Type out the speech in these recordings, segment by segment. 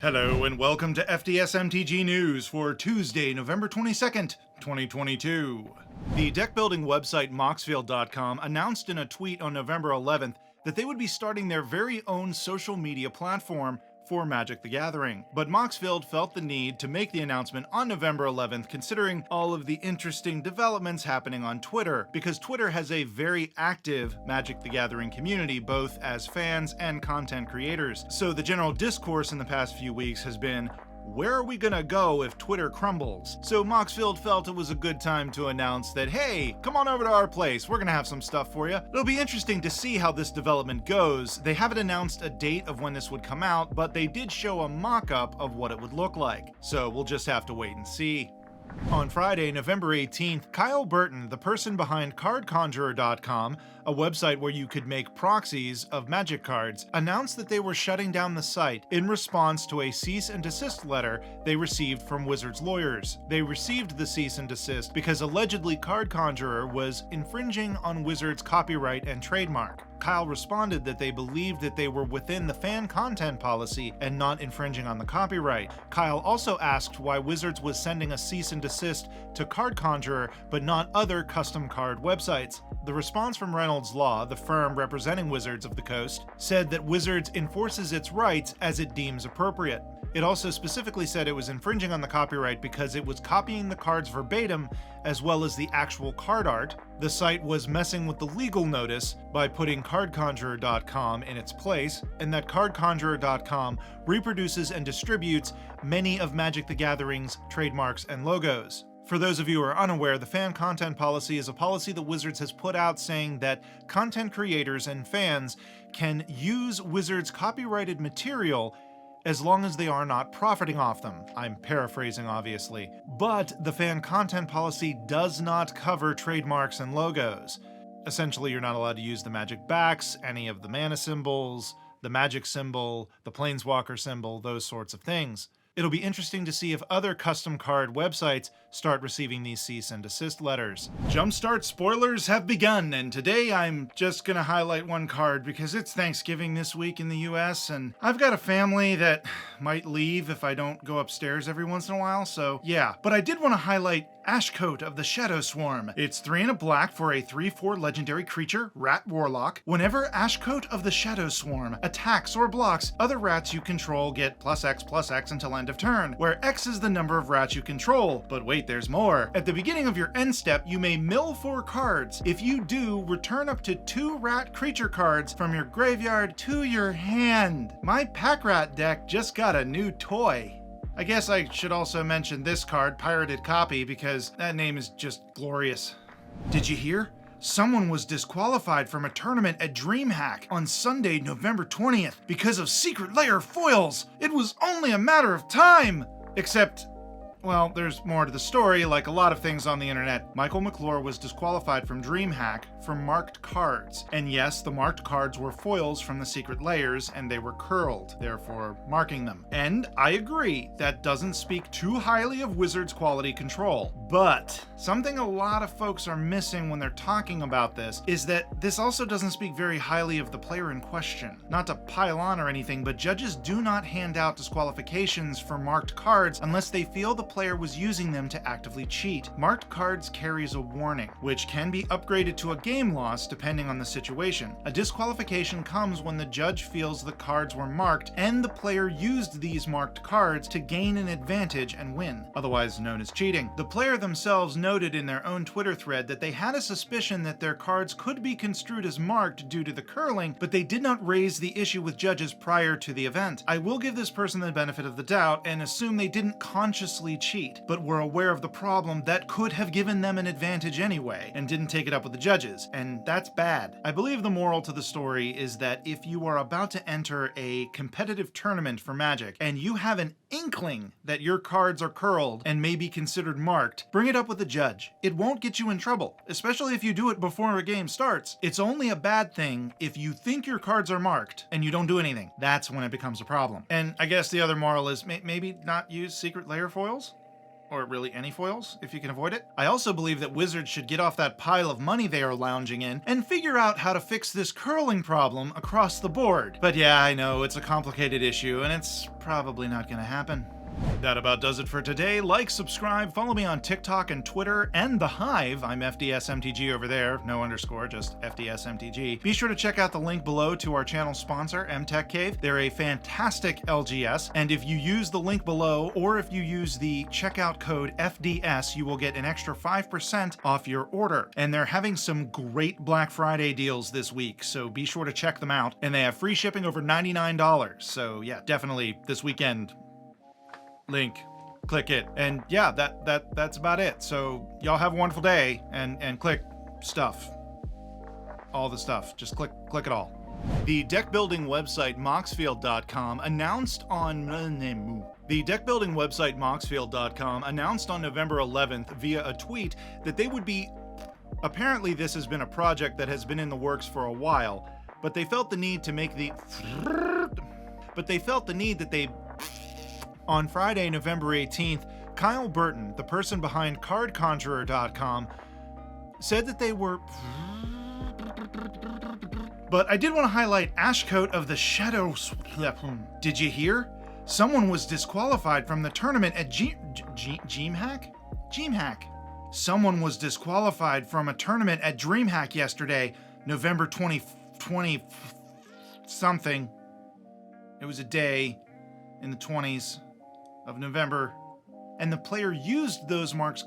Hello and welcome to FDSN News for Tuesday, November 22nd, 2022. The deck-building website Moxfield.com announced in a tweet on November 11th that they would be starting their very own social media platform for Magic the Gathering. But Moxfield felt the need to make the announcement on November 11th considering all of the interesting developments happening on Twitter, because Twitter has a very active Magic the Gathering community, both as fans and content creators. So the general discourse in the past few weeks has been, where are we gonna go if Twitter crumbles? So Moxfield felt it was a good time to announce that, hey, come on over to our place, we're gonna have some stuff for you. It'll be interesting to see how this development goes. They haven't announced a date of when this would come out, but they did show a mock-up of what it would look like. So we'll just have to wait and see. On Friday, November 18th, Kyle Burton, the person behind CardConjurer.com, a website where you could make proxies of Magic cards, announced that they were shutting down the site in response to a cease and desist letter they received from Wizards lawyers. They received the cease and desist because allegedly Card Conjurer was infringing on Wizards' copyright and trademark. Kyle responded that they believed that they were within the fan content policy and not infringing on the copyright. Kyle also asked why Wizards was sending a cease and desist to Card Conjurer but not other custom card websites. The response from Reynolds Law, the firm representing Wizards of the Coast, said that Wizards enforces its rights as it deems appropriate. It also specifically said it was infringing on the copyright because it was copying the cards verbatim as well as the actual card art. The site was messing with the legal notice by putting CardConjurer.com in its place, and that CardConjurer.com reproduces and distributes many of Magic the Gathering's trademarks and logos. For those of you who are unaware, the fan content policy is a policy that Wizards has put out saying that content creators and fans can use Wizards' copyrighted material as long as they are not profiting off them. I'm paraphrasing, obviously. But the fan content policy does not cover trademarks and logos. Essentially, you're not allowed to use the magic backs, any of the mana symbols, the magic symbol, the planeswalker symbol, those sorts of things. It'll be interesting to see if other custom card websites start receiving these cease and desist letters. Jumpstart spoilers have begun, and today I'm just gonna highlight one card because it's Thanksgiving this week in the US, and I've got a family that might leave if I don't go upstairs every once in a while, so yeah. But I did want to highlight Ashcoat of the Shadow Swarm. It's 3 and a black for a 3/4 legendary creature, Rat Warlock. Whenever Ashcoat of the Shadow Swarm attacks or blocks, other rats you control get +X/+X until end of turn, where X is the number of rats you control. But wait, there's more. At the beginning of your end step, you may mill 4 cards. If you do, return up to 2 rat creature cards from your graveyard to your hand. My Pack Rat deck just got a new toy. I guess I should also mention this card, Pirated Copy, because that name is just glorious. Did you hear? Someone was disqualified from a tournament at Dreamhack on Sunday, November 20th because of Secret Lair foils. It was only a matter of time. Except, well, there's more to the story. Like a lot of things on the internet, Michael McClure was disqualified from Dreamhack for marked cards. And yes, the marked cards were foils from the Secret Lairs, and they were curled, therefore marking them. And I agree, that doesn't speak too highly of Wizards' quality control. But something a lot of folks are missing when they're talking about this is that this also doesn't speak very highly of the player in question. Not to pile on or anything, but judges do not hand out disqualifications for marked cards unless they feel the player was using them to actively cheat. Marked cards carries a warning, which can be upgraded to a game loss depending on the situation. A disqualification comes when the judge feels the cards were marked and the player used these marked cards to gain an advantage and win, otherwise known as cheating. The player themselves noted in their own Twitter thread that they had a suspicion that their cards could be construed as marked due to the curling, but they did not raise the issue with judges prior to the event. I will give this person the benefit of the doubt and assume they didn't consciously cheat, but were aware of the problem that could have given them an advantage anyway, and didn't take it up with the judges, and that's bad. I believe the moral to the story is that if you are about to enter a competitive tournament for Magic, and you have an inkling that your cards are curled and may be considered marked, bring it up with the judge. It won't get you in trouble, especially if you do it before a game starts. It's only a bad thing if you think your cards are marked and you don't do anything. That's when it becomes a problem. And I guess the other moral is maybe not use Secret Lair foils? or really any foils, if you can avoid it. I also believe that Wizards should get off that pile of money they are lounging in and figure out how to fix this curling problem across the board. But yeah, I know, it's a complicated issue, and it's probably not gonna happen. That about does it for today. Like, subscribe, follow me on TikTok and Twitter, and The Hive. I'm FDSMTG over there. No underscore, just FDSMTG. Be sure to check out the link below to our channel sponsor, MTech Cave. They're a fantastic LGS, and if you use the link below, or if you use the checkout code FDS, you will get an extra 5% off your order. And they're having some great Black Friday deals this week, so be sure to check them out. And they have free shipping over $99. So yeah, definitely this weekend. Link, click it, and yeah, that's about it. So y'all have a wonderful day, and click stuff, all the stuff. Just click it all. The deck building website Moxfield.com announced on November 11th via a tweet that they would be. Apparently, this has been a project that has been in the works for a while, but they felt the need to make the. On Friday, November 18th, Kyle Burton, the person behind CardConjurer.com, said that they were. But I did want to highlight Ashcoat of the Shadows. Did you hear? Someone was disqualified from the tournament at Dreamhack? Dreamhack. Someone was disqualified from a tournament at Dreamhack yesterday, November 2020 something. It was a day in the 20s. Of November, and the player used those marks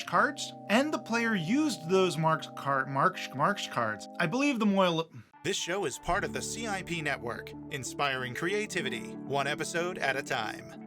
cards. I believe the Moyle. This show is part of the CIP network, inspiring creativity, one episode at a time.